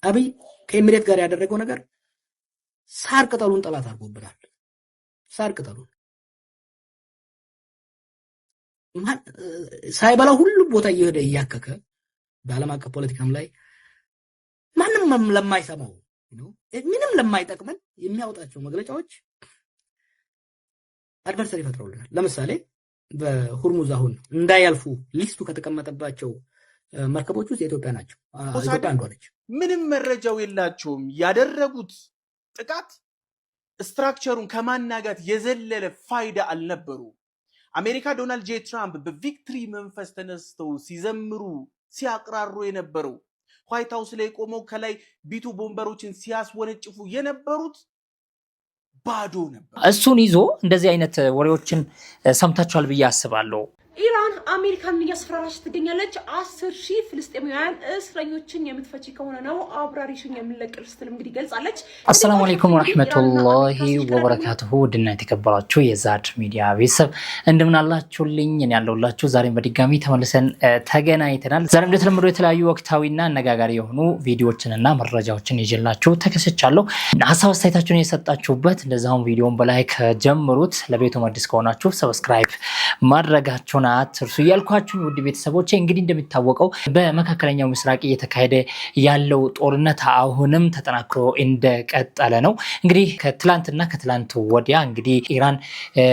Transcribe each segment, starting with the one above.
አብይ ከኤሚሬት ጋር ያደረገው ነገር ሳር ቅጠሉን ጠላት አድርጎብናል። ሳር ቅጠሉን ሳይበላው ሁሉ ቦታ እየሄደ እያከከ በዓለም አቀፍ ፖለቲካም ላይ ማንም ለማይሰማው ምንም ለማይጠቅመን የሚያወጣቸው መግለጫዎች አድቨርሰሪ ፈጥረውልናል። ለምሳሌ በሁርሙዝ አሁን እንዳያልፉ ሊስቱ ከተቀመጠባቸው መርከቦች ውስጥ የኢትዮጵያ ናቸው። ኢትዮጵያ አንዷ ነች። ምንም መረጃው የላቸውም። ያደረጉት ጥቃት ስትራክቸሩን ከማናጋት የዘለለ ፋይዳ አልነበሩ። አሜሪካ ዶናልድ ጄ ትራምፕ በቪክትሪ መንፈስ ተነስተው ሲዘምሩ ሲያቅራሩ የነበረው ዋይት ሃውስ ላይ ቆመው ከላይ ቢቱ ቦምበሮችን ሲያስወነጭፉ የነበሩት ባዶ ነበር። እሱን ይዞ እንደዚህ አይነት ወሬዎችን ሰምታችኋል ብዬ አስባለሁ። ኢራን አሜሪካን እያስፈራራች ትገኛለች። 10,000 ፍልስጤማውያን እስረኞችን የምትፈቺ ከሆነ ነው አብራሪሽን የምንለቅል ስትል እንግዲህ ገልጻለች። አሰላሙ አለይኩም ወራህመቱላሂ ወበረካቱሁ። ውድና የተከበራችሁ የዛድ ሚዲያ ቤተሰብ እንደምን አላችሁልኝ? እኔ ያለሁላችሁ ዛሬም በድጋሚ ተመልሰን ተገናኝተናል። ዛሬም እንደተለመደው የተለያዩ ወቅታዊና አነጋጋሪ የሆኑ ቪዲዮዎችንና መረጃዎችን ይዤላችሁ ተከስቻለሁ። ሀሳብ አስተያየታችሁን የሰጣችሁበት እንደዛውም ቪዲዮውን በላይክ ጀምሩት። ለቤቱ አዲስ ከሆናችሁ ሰብስክራይብ ማድረጋችሁን አትርሱ እያልኳችሁ ውድ ቤተሰቦቼ፣ እንግዲህ እንደሚታወቀው በመካከለኛው ምስራቅ እየተካሄደ ያለው ጦርነት አሁንም ተጠናክሮ እንደቀጠለ ነው። እንግዲህ ከትላንት ወዲያ እንግዲህ ኢራን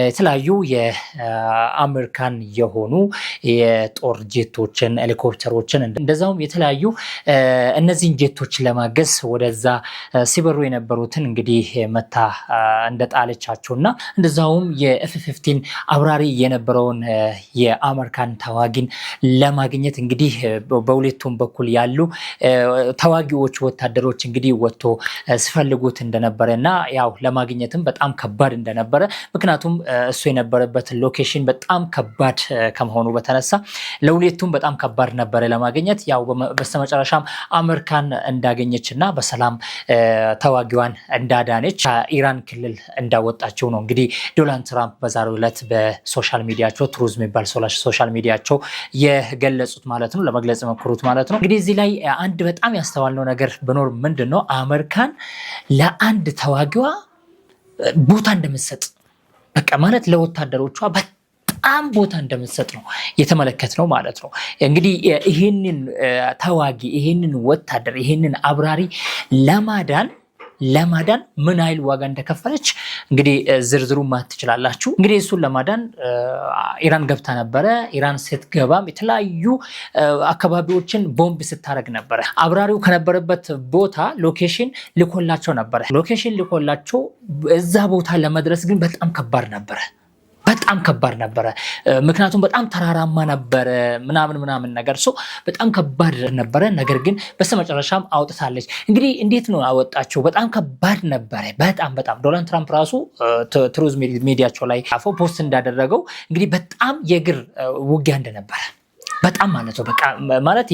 የተለያዩ የአሜሪካን የሆኑ የጦር ጄቶችን፣ ሄሊኮፕተሮችን እንደዛውም የተለያዩ እነዚህን ጄቶች ለማገዝ ወደዛ ሲበሩ የነበሩትን እንግዲህ መታ እንደጣለቻቸውና እንደዛውም የኤፍ-15 አብራሪ የነበረውን የአሜሪካን ተዋጊን ለማግኘት እንግዲህ በሁለቱም በኩል ያሉ ተዋጊዎች ወታደሮች እንግዲህ ወጥቶ ሲፈልጉት እንደነበረና ያው ለማግኘትም በጣም ከባድ እንደነበረ፣ ምክንያቱም እሱ የነበረበት ሎኬሽን በጣም ከባድ ከመሆኑ በተነሳ ለሁለቱም በጣም ከባድ ነበረ ለማግኘት። ያው በስተመጨረሻም አሜሪካን እንዳገኘችና በሰላም ተዋጊዋን እንዳዳነች ከኢራን ክልል እንዳወጣቸው ነው እንግዲህ ዶናልድ ትራምፕ በዛሬው ዕለት በሶሻል ሚዲያቸው ትሩዝ የሚባል ሶሻል ሚዲያቸው የገለጹት ማለት ነው፣ ለመግለጽ የሞከሩት ማለት ነው። እንግዲህ እዚህ ላይ አንድ በጣም ያስተዋልነው ነገር ቢኖር ምንድነው አሜሪካን ለአንድ ተዋጊዋ ቦታ እንደምትሰጥ በቃ ማለት ለወታደሮቿ በጣም ቦታ እንደምትሰጥ ነው የተመለከትነው ማለት ነው። እንግዲህ ይሄንን ተዋጊ ይሄንን ወታደር ይሄንን አብራሪ ለማዳን ምን አይል ዋጋ እንደከፈለች እንግዲህ ዝርዝሩ ማት ትችላላችሁ። እንግዲህ እሱን ለማዳን ኢራን ገብታ ነበረ። ኢራን ስትገባም የተለያዩ አካባቢዎችን ቦምብ ስታረግ ነበረ። አብራሪው ከነበረበት ቦታ ሎኬሽን ልኮላቸው ነበረ። ሎኬሽን ልኮላቸው እዛ ቦታ ለመድረስ ግን በጣም ከባድ ነበረ። ምክንያቱም በጣም ተራራማ ነበረ ምናምን ነገር በጣም ከባድ ነበረ። ነገር ግን በስተመጨረሻም አውጥታለች። እንግዲህ እንዴት ነው አወጣቸው? በጣም ከባድ ነበረ። በጣም ዶናልድ ትራምፕ ራሱ ትሩዝ ሚዲያቸው ላይ ፖስት እንዳደረገው እንግዲህ በጣም የእግር ውጊያ እንደነበረ በጣም ማለት ነው። በቃ ማለት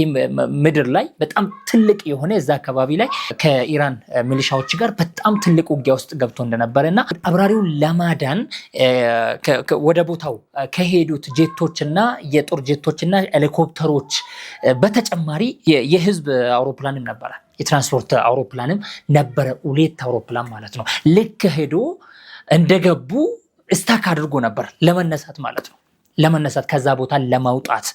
ምድር ላይ በጣም ትልቅ የሆነ እዛ አካባቢ ላይ ከኢራን ሚሊሻዎች ጋር በጣም ትልቅ ውጊያ ውስጥ ገብቶ እንደነበረና አብራሪውን ለማዳን ወደ ቦታው ከሄዱት ጄቶችና የጦር ጄቶችና ሄሊኮፕተሮች በተጨማሪ የህዝብ አውሮፕላንም ነበረ፣ የትራንስፖርት አውሮፕላንም ነበረ። ሁለት አውሮፕላን ማለት ነው። ልክ ሄዶ እንደገቡ ስታክ አድርጎ ነበር ለመነሳት ማለት ነው። ከዛ ቦታ ለማውጣት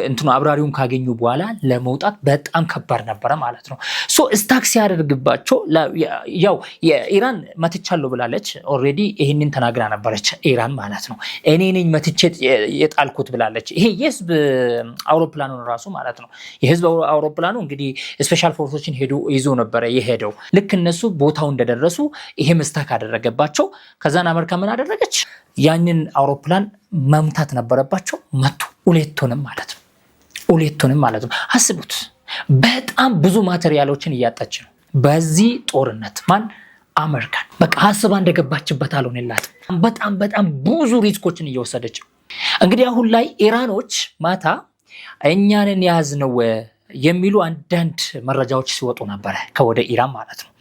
እንትኑ አብራሪውን ካገኙ በኋላ ለመውጣት በጣም ከባድ ነበረ ማለት ነው። ስታክ ሲያደርግባቸው ያው የኢራን መትቻለሁ ብላለች። ኦልሬዲ ይሄንን ተናግራ ነበረች ኢራን ማለት ነው። እኔ ነኝ መትቼ የጣልኩት ብላለች። ይሄ የህዝብ አውሮፕላኑ ራሱ ማለት ነው። የህዝብ አውሮፕላኑ እንግዲህ ስፔሻል ፎርሶችን ይዞ ነበረ የሄደው። ልክ እነሱ ቦታው እንደደረሱ ይሄ ስታክ አደረገባቸው። ከዛን አሜሪካ ምን አደረገች? ያንን አውሮፕላን መምታት ነበረባቸው። መቱ። ሁለቱንም ማለት ነው። አስቡት። በጣም ብዙ ማቴሪያሎችን እያጣች ነው በዚህ ጦርነት። ማን? አሜሪካን። በቃ ሀሳባ እንደገባችበት አልሆነላትም። በጣም ብዙ ሪስኮችን እየወሰደች ነው። እንግዲህ አሁን ላይ ኢራኖች ማታ እኛንን ያዝነው የሚሉ አንዳንድ መረጃዎች ሲወጡ ነበረ ከወደ ኢራን ማለት ነው።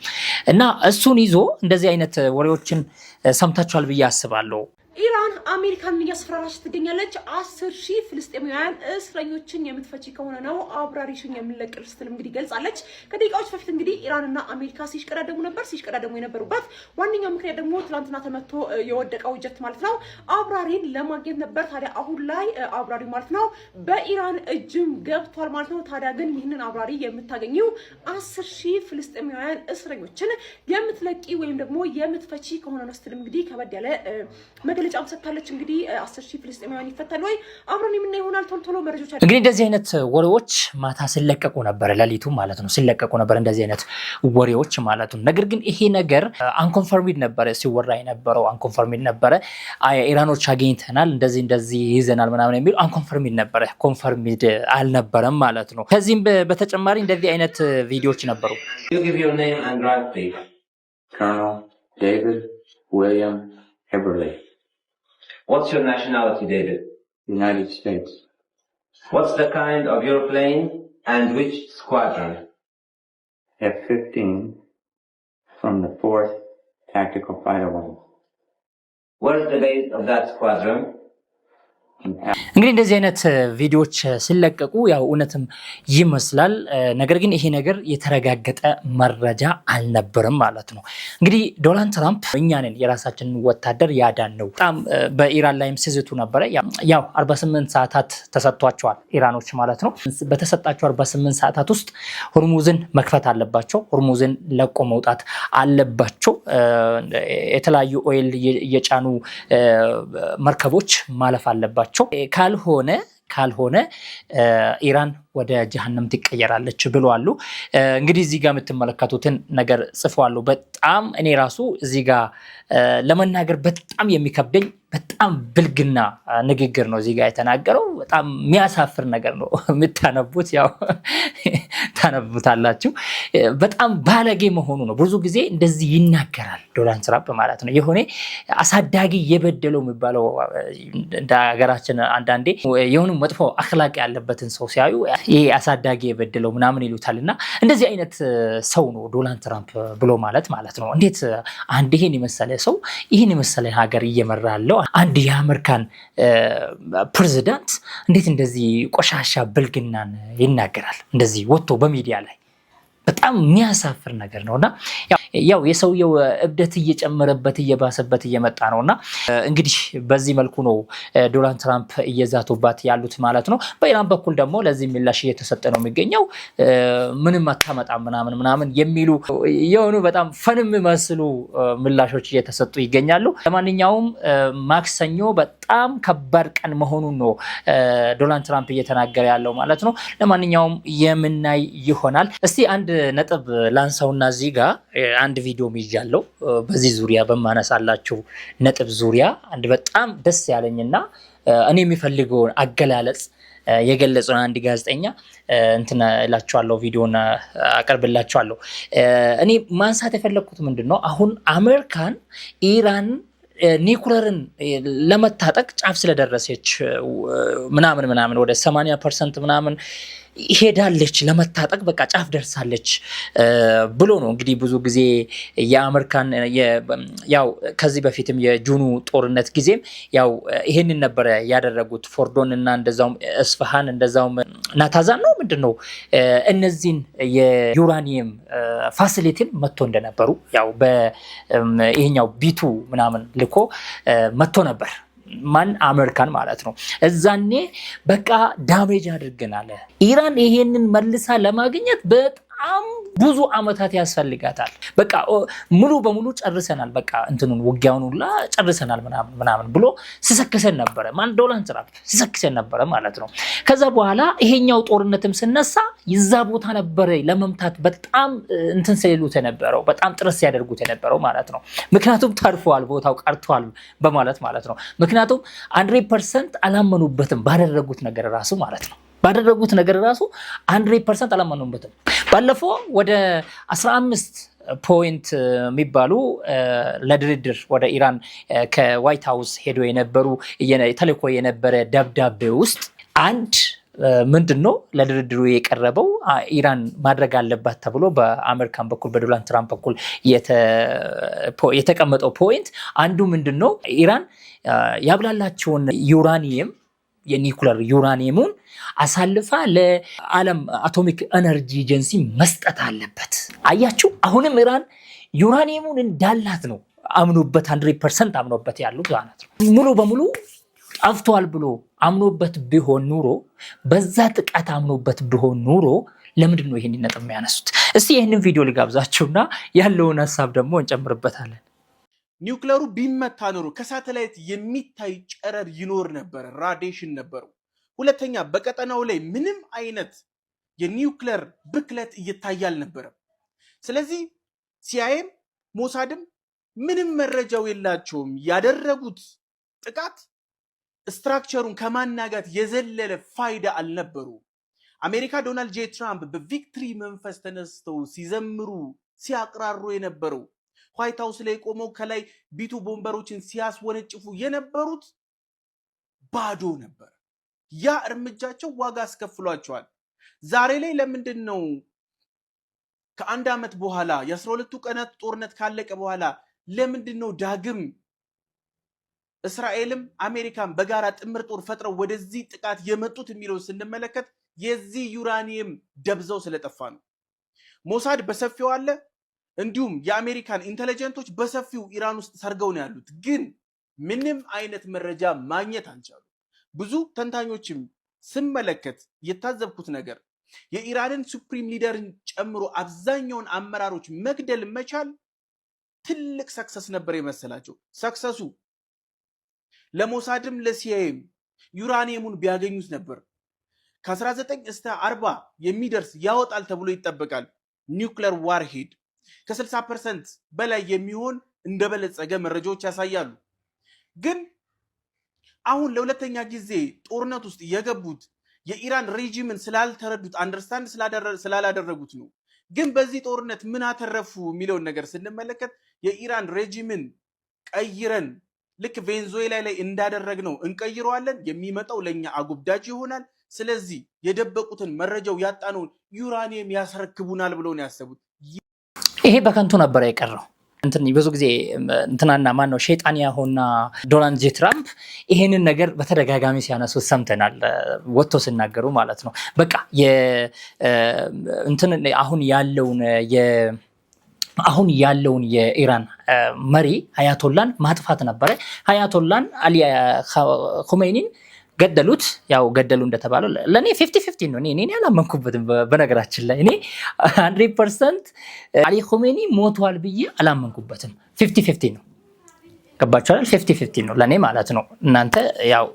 እና እሱን ይዞ እንደዚህ አይነት ወሬዎችን ሰምታችኋል ብዬ አስባለሁ። ኢራን አሜሪካን እያስፈራራች ትገኛለች። 10,000 ፍልስጤማውያን እስረኞችን የምትፈቺ ከሆነ ነው አብራሪሽን የምንለቅልሽ ስትል እንግዲህ ገልጻለች። ከደቂቃዎች በፊት እንግዲህ ኢራንና አሜሪካ ሲሽቀዳደሙ የነበሩበት ዋነኛው ምክንያት ደግሞ ትላንትና ተመቶ የወደቀው ጀት ማለት ነው አብራሪን ለማግኘት ነበር። ታዲያ አሁን ላይ አብራሪ ማለት ነው በኢራን እጅም ገብቷል ማለት ነው። ታዲያ ግን ይህንን አብራሪ የምታገኘው 10,000 ፍልስጤማውያን እስረኞችን የምትለቂ ወይም ደግሞ የምትፈቺ ከሆነ ነው ስትል እንግዲህ ከበድ ያለ መግለጫም ሰጥታለች። እንግዲህ 10,000 ፍልስጤማውያን ይፈታሉ ወይ አብረን የምናየው ይሆናል። ቶሎ መረጃዎች እንግዲህ እንደዚህ አይነት ወሬዎች ማታ ሲለቀቁ ነበር፣ ሌሊቱ ማለት ነው ሲለቀቁ ነበር እንደዚህ አይነት ወሬዎች ማለት ነው። ነገር ግን ይሄ ነገር አንኮንፈርሚድ ነበረ ሲወራ የነበረው አንኮንፈርሚድ ነበረ። ኢራኖች አገኝተናል እንደዚህ ይዘናል ምናምን የሚሉ አንኮንፈርሚድ ነበረ፣ ኮንፈርሚድ አልነበረም ማለት ነው። ከዚህም በተጨማሪ እንደዚህ አይነት ቪዲዮዎች ነበሩ። Colonel David William Heberly. What's your nationality, David? United States. What's the kind of your plane and which squadron? F-15 from the 4th Tactical Fighter Wing. Where's the base of that squadron? እንግዲህ እንደዚህ አይነት ቪዲዮዎች ሲለቀቁ ያው እውነትም ይመስላል። ነገር ግን ይሄ ነገር የተረጋገጠ መረጃ አልነበረም ማለት ነው። እንግዲህ ዶናልድ ትራምፕ እኛ ነን የራሳችንን ወታደር ያዳን ነው በጣም በኢራን ላይም ሲዝቱ ነበረ። ያው 48 ሰዓታት ተሰጥቷቸዋል ኢራኖች ማለት ነው። በተሰጣቸው 48 ሰዓታት ውስጥ ሆርሙዝን መክፈት አለባቸው፣ ሆርሙዝን ለቆ መውጣት አለባቸው። የተለያዩ ኦይል እየጫኑ መርከቦች ማለፍ አለባቸው። ካልሆነ ኢራን ወደ ጀሃነም ትቀየራለች ብለዋል። እንግዲህ እዚህ ጋር የምትመለከቱትን ነገር ጽፈዋል። በጣም እኔ ራሱ እዚህ ጋር ለመናገር በጣም የሚከብደኝ በጣም ብልግና ንግግር ነው እዚህ ጋር የተናገረው። በጣም የሚያሳፍር ነገር ነው። የምታነቡት ያው ታነቡታላችሁ። በጣም ባለጌ መሆኑ ነው። ብዙ ጊዜ እንደዚህ ይናገራል ዶናልድ ትራምፕ ማለት ነው። የሆነ አሳዳጊ የበደለው የሚባለው እንደ ሀገራችን አንዳንዴ የሆነ መጥፎ አክላቅ ያለበትን ሰው ሲያዩ ይሄ አሳዳጊ የበደለው ምናምን ይሉታልና እንደዚህ አይነት ሰው ነው ዶናልድ ትራምፕ ብሎ ማለት ነው። እንዴት አንድ ይሄን የመሰለ ሰው ይሄን የመሰለ ሀገር እየመራ ያለው አንድ የአሜሪካን ፕሬዝዳንት እንዴት እንደዚህ ቆሻሻ ብልግናን ይናገራል እንደዚህ ወጥቶ በሚዲያ ላይ? በጣም የሚያሳፍር ነገር ነውና ያው የሰውየው እብደት እየጨመረበት እየባሰበት እየመጣ ነውና እንግዲህ በዚህ መልኩ ነው ዶናልድ ትራምፕ እየዛቱባት ያሉት ማለት ነው። በኢራን በኩል ደግሞ ለዚህ ምላሽ እየተሰጠ ነው የሚገኘው። ምንም አታመጣም ምናምን የሚሉ የሆኑ በጣም ፈንም መስሉ ምላሾች እየተሰጡ ይገኛሉ። ለማንኛውም ማክሰኞ በጣም ከባድ ቀን መሆኑን ነው ዶናልድ ትራምፕ እየተናገረ ያለው ማለት ነው። ለማንኛውም የምናይ ይሆናል። እስቲ አንድ ነጥብ ላንሳውና እዚህ ጋር አንድ ቪዲዮ ይዣለሁ። በዚህ ዙሪያ በማነሳላችሁ ነጥብ ዙሪያ አንድ በጣም ደስ ያለኝና እኔ የሚፈልገውን አገላለጽ የገለጸውን አንድ ጋዜጠኛ እንትና እላችኋለሁ፣ ቪዲዮና አቀርብላችኋለሁ። እኔ ማንሳት የፈለኩት ምንድነው አሁን አሜሪካን ኢራን ኒኩለርን ለመታጠቅ ጫፍ ስለደረሰች ምናምን ወደ 80% ምናምን ሄዳለች ለመታጠቅ በቃ ጫፍ ደርሳለች ብሎ ነው እንግዲህ ብዙ ጊዜ የአሜሪካን ያው ከዚህ በፊትም የጁኑ ጦርነት ጊዜም ያው ይሄንን ነበር ያደረጉት። ፎርዶን እና እንደዛውም እስፋሃን እንደዛውም ናታዛን ነው ምንድነው እነዚህን የዩራኒየም ፋሲሊቲን መጥቶ እንደነበሩ ያው በይሄኛው ቢቱ ምናምን ልኮ መጥቶ ነበር። ማን አሜሪካን ማለት ነው። እዛኔ በቃ ዳሜጅ አድርገናል። ኢራን ይሄንን መልሳ ለማግኘት በጣም ብዙ አመታት ያስፈልጋታል። በቃ ሙሉ በሙሉ ጨርሰናል፣ በቃ እንትኑን ውጊያውን ሁላ ጨርሰናል ምናምን ብሎ ሲሰክሰን ነበረ። ማን ዶናልድ ትራምፕ ሲሰክሰን ነበረ ማለት ነው። ከዛ በኋላ ይሄኛው ጦርነትም ስነሳ ይዛ ቦታ ነበረ ለመምታት በጣም እንትን ሲሉት የነበረው በጣም ጥረት ሲያደርጉት የነበረው ማለት ነው። ምክንያቱም ተርፈዋል፣ ቦታው ቀርቷል በማለት ማለት ነው። ምክንያቱም 100% አላመኑበትም ባደረጉት ነገር ራሱ ማለት ነው። ባደረጉት ነገር ራሱ 100% አላመኑበትም። ባለፈው ወደ 15 ፖይንት የሚባሉ ለድርድር ወደ ኢራን ከዋይት ሃውስ ሄዶ የነበሩ ተልኮ የነበረ ደብዳቤ ውስጥ አንድ ምንድነው ለድርድሩ የቀረበው ኢራን ማድረግ አለባት ተብሎ በአሜሪካን በኩል በዶናልድ ትራምፕ በኩል የተቀመጠው ፖይንት አንዱ ምንድነው ኢራን ያብላላቸውን ዩራኒየም የኒኩለር ዩራኒየሙን አሳልፋ ለዓለም አቶሚክ ኤነርጂ ኤጀንሲ መስጠት አለበት። አያችሁ አሁንም ኢራን ዩራኒየሙን እንዳላት ነው አምኖበት 100% አምኖበት ያሉት ማለት ነው። ሙሉ በሙሉ ጠፍቷል ብሎ አምኖበት ቢሆን ኑሮ በዛ ጥቃት አምኖበት ቢሆን ኑሮ ለምንድን ነው ይሄን ነጥብ የሚያነሱት? እስቲ ይሄንን ቪዲዮ ልጋብዛችሁና ያለውን ሐሳብ ደግሞ እንጨምርበታለን። ኒውክለሩ ቢመታ ኖሮ ከሳተላይት የሚታይ ጨረር ይኖር ነበር፣ ራዲዬሽን ነበረው። ሁለተኛ በቀጠናው ላይ ምንም አይነት የኒውክለር ብክለት እየታየ አልነበረም። ስለዚህ ሲአይኤም ሞሳድም ምንም መረጃው የላቸውም። ያደረጉት ጥቃት ስትራክቸሩን ከማናጋት የዘለለ ፋይዳ አልነበሩ። አሜሪካ ዶናልድ ጄ ትራምፕ በቪክትሪ መንፈስ ተነስተው ሲዘምሩ ሲያቅራሩ የነበረው ዋይት ሃውስ ላይ ቆመው ከላይ ቢቱ ቦምበሮችን ሲያስወነጭፉ የነበሩት ባዶ ነበር። ያ እርምጃቸው ዋጋ አስከፍሏቸዋል። ዛሬ ላይ ለምንድን ነው ከአንድ ዓመት በኋላ የ12ቱ ቀናት ጦርነት ካለቀ በኋላ ለምንድን ነው ዳግም እስራኤልም አሜሪካን በጋራ ጥምር ጦር ፈጥረው ወደዚህ ጥቃት የመጡት የሚለው ስንመለከት የዚህ ዩራኒየም ደብዛው ስለጠፋ ነው። ሞሳድ በሰፊው አለ፣ እንዲሁም የአሜሪካን ኢንተለጀንቶች በሰፊው ኢራን ውስጥ ሰርገው ነው ያሉት፣ ግን ምንም አይነት መረጃ ማግኘት አልቻሉ። ብዙ ተንታኞችም ስመለከት የታዘብኩት ነገር የኢራንን ሱፕሪም ሊደርን ጨምሮ አብዛኛውን አመራሮች መግደል መቻል ትልቅ ሰክሰስ ነበር የመሰላቸው። ሰክሰሱ ለሞሳድም ለሲአይኤም ዩራኒየሙን ቢያገኙት ነበር ከ19 እስከ 40 የሚደርስ ያወጣል ተብሎ ይጠበቃል። ኒውክለር ዋርሄድ ከ60% በላይ የሚሆን እንደበለጸገ መረጃዎች ያሳያሉ። ግን አሁን ለሁለተኛ ጊዜ ጦርነት ውስጥ የገቡት የኢራን ሬጂምን ስላልተረዱት አንደርስታንድ ስላላደረጉት ነው። ግን በዚህ ጦርነት ምን አተረፉ የሚለውን ነገር ስንመለከት የኢራን ሬጂምን ቀይረን ልክ ቬንዙዌላ ላይ እንዳደረግነው እንቀይረዋለን፣ የሚመጣው ለኛ አጉብዳጅ ይሆናል። ስለዚህ የደበቁትን መረጃው ያጣነውን ዩራኒየም ያስረክቡናል ብለው ነው ያሰቡት። ይሄ በከንቱ ነበር የቀረው። ብዙ ጊዜ እንትናና ማን ነው ሼጣንያሁና ዶናልድ ጄ ትራምፕ ይሄንን ነገር በተደጋጋሚ ሲያነሱ ሰምተናል፣ ወጥቶ ሲናገሩ ማለት ነው። በቃ አሁን ያለውን የኢራን መሪ አያቶላን ማጥፋት ነበረ። አያቶላን አሊ ኹሜኒን ገደሉት። ያው ገደሉ እንደተባለው ለኔ 50-50 ነው። እኔ አላመንኩበትም። በነገራችን ላይ እኔ 100% አሊ ኹሜኒ ሞቷል ብዬ አላመንኩበትም። 50-50 ነው። ገባችኋል? 50-50 ነው ለኔ ማለት ነው። እናንተ ያው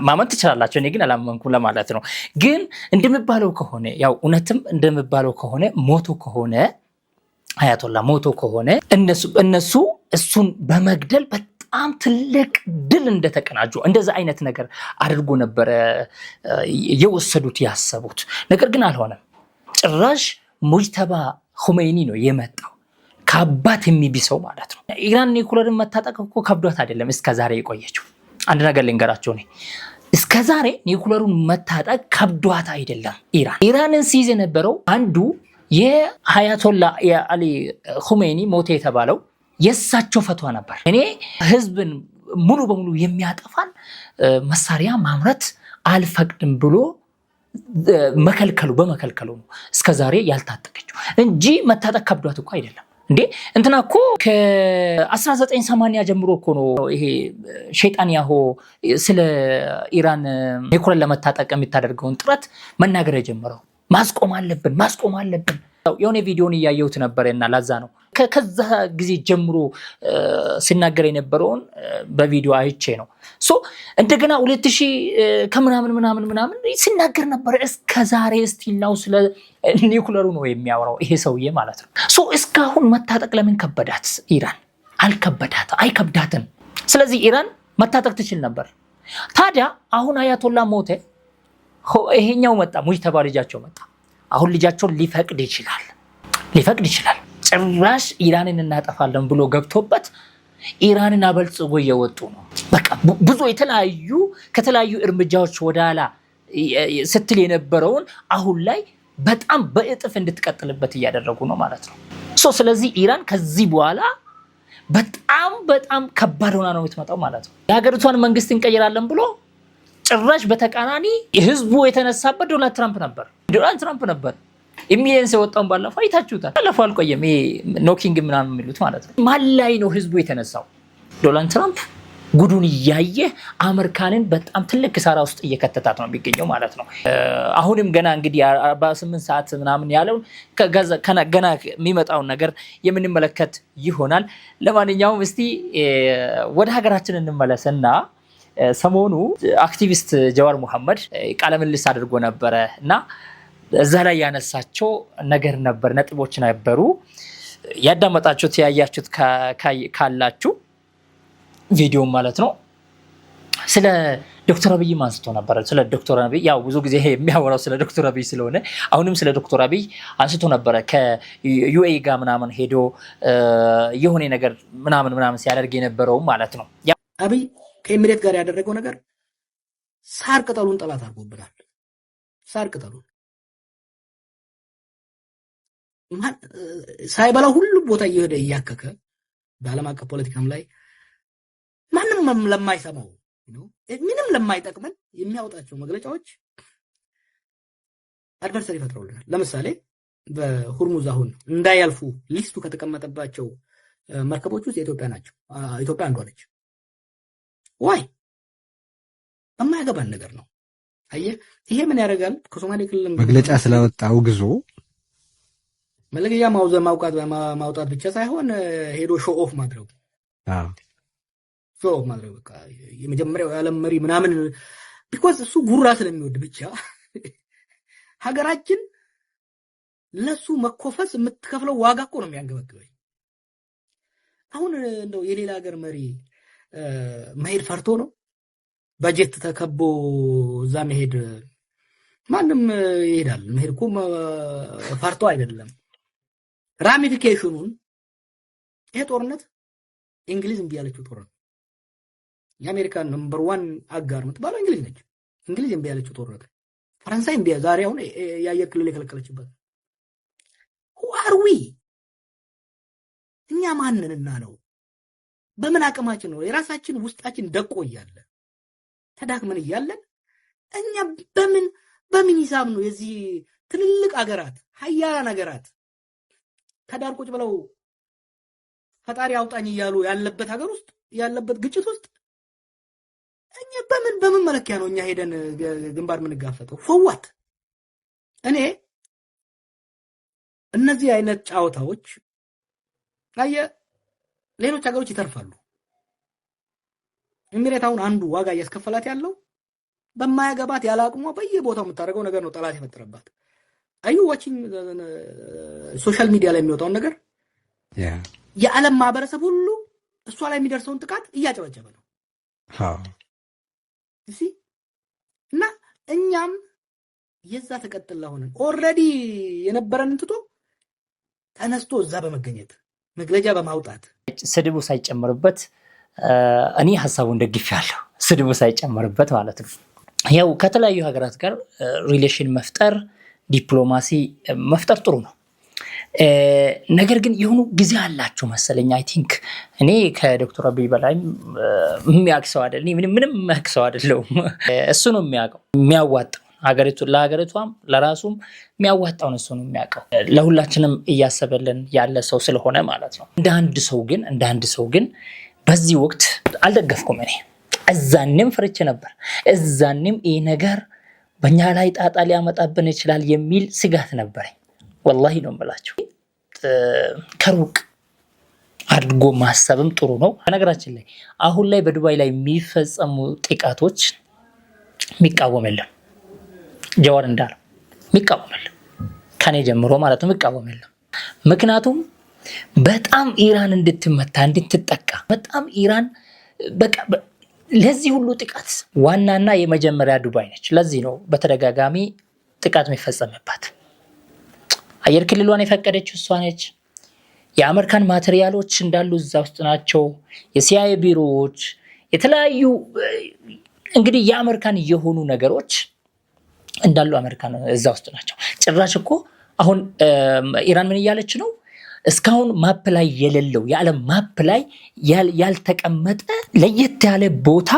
ማመን ትችላላችሁ፣ እኔ ግን አላመንኩም ለማለት ነው። ግን እንደምባለው ከሆነ ያው እውነትም እንደምባለው ከሆነ ሞቶ ከሆነ አያቶላ ሞቶ ከሆነ እነሱ እሱን በመግደል በጣም ትልቅ ድል እንደተቀናጁ እንደዛ አይነት ነገር አድርጎ ነበረ የወሰዱት ያሰቡት። ነገር ግን አልሆነም። ጭራሽ ሙጅተባ ኹሜኒ ነው የመጣው፣ ከአባት የሚብሰው ማለት ነው። ኢራን ኒኩለርን መታጠቅ እኮ ከብዷት አይደለም እስከዛሬ የቆየችው። አንድ ነገር ልንገራቸው ነው፣ እስከዛሬ ኒኩለሩን መታጠቅ ከብዷት አይደለም። ኢራንን ሲይዝ የነበረው አንዱ የአያቶላ የአሊ ኹሜኒ ሞተ የተባለው የሳቸው ፈትዋ ነበር። እኔ ህዝብን ሙሉ በሙሉ የሚያጠፋን መሳሪያ ማምረት አልፈቅድም ብሎ በመከልከሉ ነው እስከዛሬ ያልታጠቀችው እንጂ መታጠቅ ከብዷት እኮ አይደለም። እንዴ እንትና እኮ ከ1980 ጀምሮ እኮ ነው ይሄ ሼጣንያሁ ስለ ኢራን ኒኩለር ለመታጠቅ የሚታደርገውን ጥረት መናገር የጀመረው። ማስቆም አለብን። የሆነ ቪዲዮን እያየሁት ነበርና ላዛ ነው ከዛ ጊዜ ጀምሮ ሲናገር የነበረውን በቪዲዮ አይቼ ነው። እንደገና 2000 ከምናምን ሲናገር ነበር። እስከዛሬ ስቲልናው ስለ ኒኩለሩ ነው የሚያወራው ይሄ ሰውዬ ማለት ነው። እስካሁን መታጠቅ ለምን ከበዳት? ኢራን አይከብዳትም። ስለዚህ ኢራን መታጠቅ ትችል ነበር። ታዲያ አሁን አያቶላ ሞተ፣ ይሄኛው መጣ፣ ሙጅተባ ልጃቸው መጣ። አሁን ልጃቸውን ሊፈቅድ ይችላል። ጭራሽ ኢራንን እናጠፋለን ብሎ ገብቶበት ኢራንን አበልጽጎ እየወጡ ነው። በቃ ብዙ ከተለያዩ እርምጃዎች ወደኋላ ስትል የነበረውን አሁን ላይ በጣም በእጥፍ እንድትቀጥልበት እያደረጉ ነው ማለት ነው። ስለዚህ ኢራን ከዚህ በኋላ በጣም ከባድ ሆና ነው የምትመጣው ማለት ነው። የሀገሪቷን መንግስት እንቀይራለን ብሎ ጭራሽ በተቃራኒ ህዝቡ የተነሳበት ዶናልድ ትራምፕ ነበር። ኢሚዲየንስ የወጣውን ባለፈው አይታችሁታል። ባለፈው አልቆየም። ይሄ ኖኪንግ ምናምን የሚሉት ማለት ነው። ማን ላይ ነው ህዝቡ የተነሳው? ዶናልድ ትራምፕ ጉዱን እያየ አሜሪካንን በጣም ትልቅ ኪሳራ ውስጥ እየከተታት ነው የሚገኘው ማለት ነው። አሁንም ገና እንግዲህ 48 ሰዓት ምናምን ያለው ገና የሚመጣውን ነገር የምንመለከት ይሆናል። ለማንኛውም እስቲ ወደ ሀገራችን እንመለስና ሰሞኑ አክቲቪስት ጀዋር መሐመድ ቃለ ምልልስ አድርጎ ነበረ እና እዛ ላይ ያነሳቸው ነገር ነበር፣ ነጥቦች ነበሩ። ያዳመጣችሁት ያያችሁት ካላችሁ ቪዲዮ ማለት ነው። ስለ ዶክተር አብይ አንስቶ ነበር። ስለ ዶክተር አብይ ያው ብዙ ጊዜ የሚያወራው ስለ ዶክተር አብይ ስለሆነ አሁንም ስለ ዶክተር አብይ አንስቶ ነበር። ከዩኤኢ ጋር ምናምን ሄዶ የሆነ ነገር ምናምን ሲያደርግ የነበረው ማለት ነው። አብይ ከኤሚሬት ጋር ያደረገው ነገር ሳር ቅጠሉን ጠላት አድርጎብናል። ሳር ቅጠሉን ሳይበላ ሁሉ ቦታ እየሄደ እያከከ በዓለም አቀፍ ፖለቲካም ላይ ማንም ለማይሰማው ምንም ለማይጠቅመን የሚያወጣቸው መግለጫዎች አድቨርሰሪ ፈጥረውልናል። ለምሳሌ በሁርሙዝ አሁን እንዳያልፉ ሊስቱ ከተቀመጠባቸው መርከቦች ውስጥ የኢትዮጵያ ናቸው። ኢትዮጵያ አንዷ ነች። ዋይ የማያገባን ነገር ነው። አየህ ይሄ ምን ያደርጋል? ከሶማሌ ክልል መግለጫ ስለወጣው ግዞ መለገያ ማውጣት ብቻ ሳይሆን ሄዶ ሾው ኦፍ ማድረግ በቃ የመጀመሪያው የዓለም መሪ ምናምን ቢኮዝ እሱ ጉራ ስለሚወድ ብቻ ሀገራችን ለሱ መኮፈስ የምትከፍለው ዋጋ እኮ ነው የሚያንገበግበኝ። አሁን እንደው የሌላ ሀገር መሪ መሄድ ፈርቶ ነው? በጀት ተከቦ እዛ መሄድ ማንም ይሄዳል። መሄድ እኮ ፈርቶ አይደለም። ራሚፊኬሽኑን ይሄ ጦርነት እንግሊዝ እምቢ ያለችው ጦርነት የአሜሪካን ነምበር 1 አጋር የምትባለው እንግሊዝ ነች። እንግሊዝ እምቢ ያለችው ጦርነት ፈረንሳይ እምቢ ዛሬ አሁን የአየር ክልል የከለከለችበት who are we? እኛ ማንንና ነው? በምን አቅማችን ነው? የራሳችን ውስጣችን ደቆ እያለ ተዳክመን እያለን እኛ በምን ሂሳብ ነው የዚህ ትልልቅ ሀገራት ሀያላን ሀገራት ከዳር ቁጭ ብለው ፈጣሪ አውጣኝ እያሉ ያለበት ሀገር ውስጥ ያለበት ግጭት ውስጥ እኛ በምን መለኪያ ነው እኛ ሄደን ግንባር ምንጋፈጠው? ፈዋት እኔ እነዚህ አይነት ጫዋታዎች ሌሎች ሀገሮች ይተርፋሉ። ኤሚሬታውን አንዱ ዋጋ እያስከፈላት ያለው በማያገባት ያላቅሟ በየቦታው የምታደርገው ነገር ነው ጠላት የፈጠረባት። አዩ ዋቺንግ ሶሻል ሚዲያ ላይ የሚወጣውን ነገር የዓለም ማህበረሰብ ሁሉ እሷ ላይ የሚደርሰውን ጥቃት እያጨበጨበ ነው። እና እኛም የዛ ተቀጥላ ሆነን ኦልሬዲ የነበረን ትቶ ተነስቶ እዛ በመገኘት መግለጫ በማውጣት ስድቡ ሳይጨምርበት እኔ ሐሳቡን ደግፌያለሁ። ስድቡ ሳይጨምርበት ማለት ነው። ያው ከተለያዩ ሀገራት ጋር ሪሌሽን መፍጠር ዲፕሎማሲ መፍጠር ጥሩ ነው። ነገር ግን የሆኑ ጊዜ አላቸው መሰለኝ። አይ ቲንክ እኔ ከዶክተር አብይ በላይ የሚያክሰው አይደል ምንም ማክሰው አይደለም። እሱ ነው የሚያዋጣው ለሀገሪቷም ለራሱም የሚያዋጣው እሱ ነው የሚያውቀው። ለሁላችንም እያሰበልን ያለ ሰው ስለሆነ ማለት ነው። እንደ አንድ ሰው ግን በዚህ ወቅት አልደገፍኩም። እኔ እዛኔም ፍርቼ ነበር። እዛኔም ይሄ ነገር በእኛ ላይ ጣጣ ሊያመጣብን ይችላል የሚል ስጋት ነበረኝ። ወላሂ ነው የምላችሁ። ከሩቅ አድርጎ ማሰብም ጥሩ ነው። በነገራችን ላይ አሁን ላይ በዱባይ ላይ የሚፈጸሙ ጥቃቶች የሚቃወም የለም። ጀዋር እንዳለው የሚቃወም የለም፣ ከኔ ጀምሮ ማለት ነው የሚቃወም የለም። ምክንያቱም በጣም ኢራን እንድትመታ እንድትጠቃ በጣም ኢራን በቃ ለዚህ ሁሉ ጥቃት ዋናና የመጀመሪያ ዱባይ ነች። ለዚህ ነው በተደጋጋሚ ጥቃት የሚፈጸምባት። አየር ክልሏን የፈቀደችው እሷ ነች። የአሜሪካን ማቴሪያሎች እንዳሉ እዛ ውስጥ ናቸው። የሲአይኤ ቢሮዎች፣ የተለያዩ እንግዲህ የአሜሪካን የሆኑ ነገሮች እንዳሉ አሜሪካን እዛ ውስጥ ናቸው። ጭራሽ እኮ አሁን ኢራን ምን እያለች ነው? እስካሁን ማፕ ላይ የሌለው የዓለም ማፕ ላይ ያልተቀመጠ ለየት ያለ ቦታ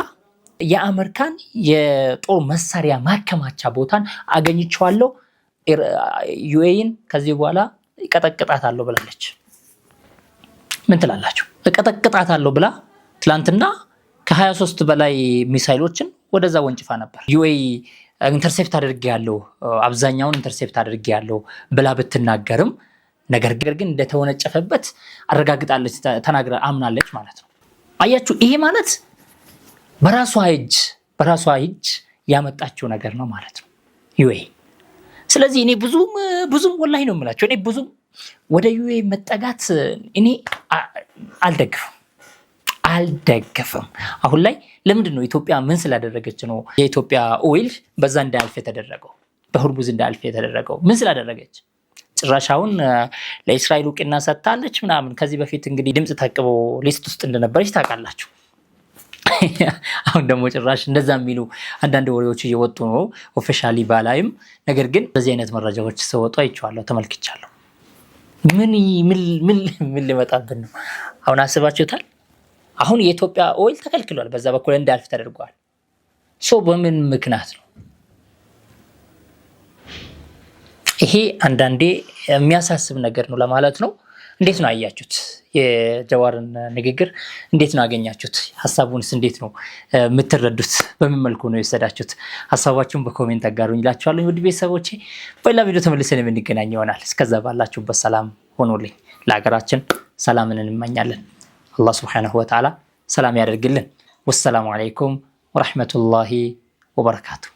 የአሜሪካን የጦር መሳሪያ ማከማቻ ቦታን አገኝቼዋለሁ፣ ዩኤኢን ከዚህ በኋላ እቀጠቅጣታለሁ ብላለች። ምን ትላላችሁ? እቀጠቅጣታለሁ ብላ ትላንትና ከ23 በላይ ሚሳይሎችን ወደዛ ወንጭፋ ነበር። ዩኤኢ ኢንተርሴፕት አድርጌያለሁ፣ አብዛኛውን ኢንተርሴፕት አድርጌያለሁ ብላ ብትናገርም ነገር ግን እንደተወነጨፈበት አረጋግጣለች፣ ተናግራ አምናለች ማለት ነው። አያችሁ፣ ይሄ ማለት በራሷ እጅ ያመጣችው ነገር ነው ማለት ነው ዩኤኢ። ስለዚህ እኔ ብዙም ወላሂ ነው የምላቸው፣ እኔ ብዙም ወደ ዩኤኢ መጠጋት እኔ አልደግፍም። አሁን ላይ ለምንድን ነው ኢትዮጵያ ምን ስላደረገች ነው የኢትዮጵያ ኦይል በዛ እንዳያልፍ የተደረገው፣ በሆርሙዝ እንዳያልፍ የተደረገው? ምን ስላደረገች? ጭራሻውን ለእስራኤል እውቅና ሰጥታለች ምናምን። ከዚህ በፊት እንግዲህ ድምፅ ታቅቦ ሊስት ውስጥ እንደነበረች ታውቃላችሁ። አሁን ደግሞ ጭራሽ እንደዛ የሚሉ አንዳንድ ወሬዎች እየወጡ ነው፣ ኦፊሻሊ ባላይም። ነገር ግን በዚህ አይነት መረጃዎች ሲወጡ አይቼዋለሁ፣ ተመልክቻለሁ። ምን ሊመጣብን ነው? አሁን አስባችሁታል? አሁን የኢትዮጵያ ኦይል ተከልክሏል፣ በዛ በኩል እንዳያልፍ ተደርጓል። በምን ምክንያት ነው? ይሄ አንዳንዴ የሚያሳስብ ነገር ነው ለማለት ነው። እንዴት ነው አያችሁት? የጀዋርን ንግግር እንዴት ነው አገኛችሁት? ሐሳቡንስ እንዴት ነው የምትረዱት? በምን መልኩ ነው የወሰዳችሁት? ሐሳባችሁን በኮሜንት አጋሩኝ እላችኋለሁ። ውድ ቤተሰቦቼ በሌላ ቪዲዮ ተመልሰን የምንገናኝ ይሆናል። እስከዛ ባላችሁበት ሰላም ሆኖልኝ፣ ለሀገራችን ሰላምን እንመኛለን። አላህ ሱብሓነሁ ወተዓላ ሰላም ያደርግልን። ወሰላሙ አለይኩም ወራህመቱላሂ ወበረካቱ።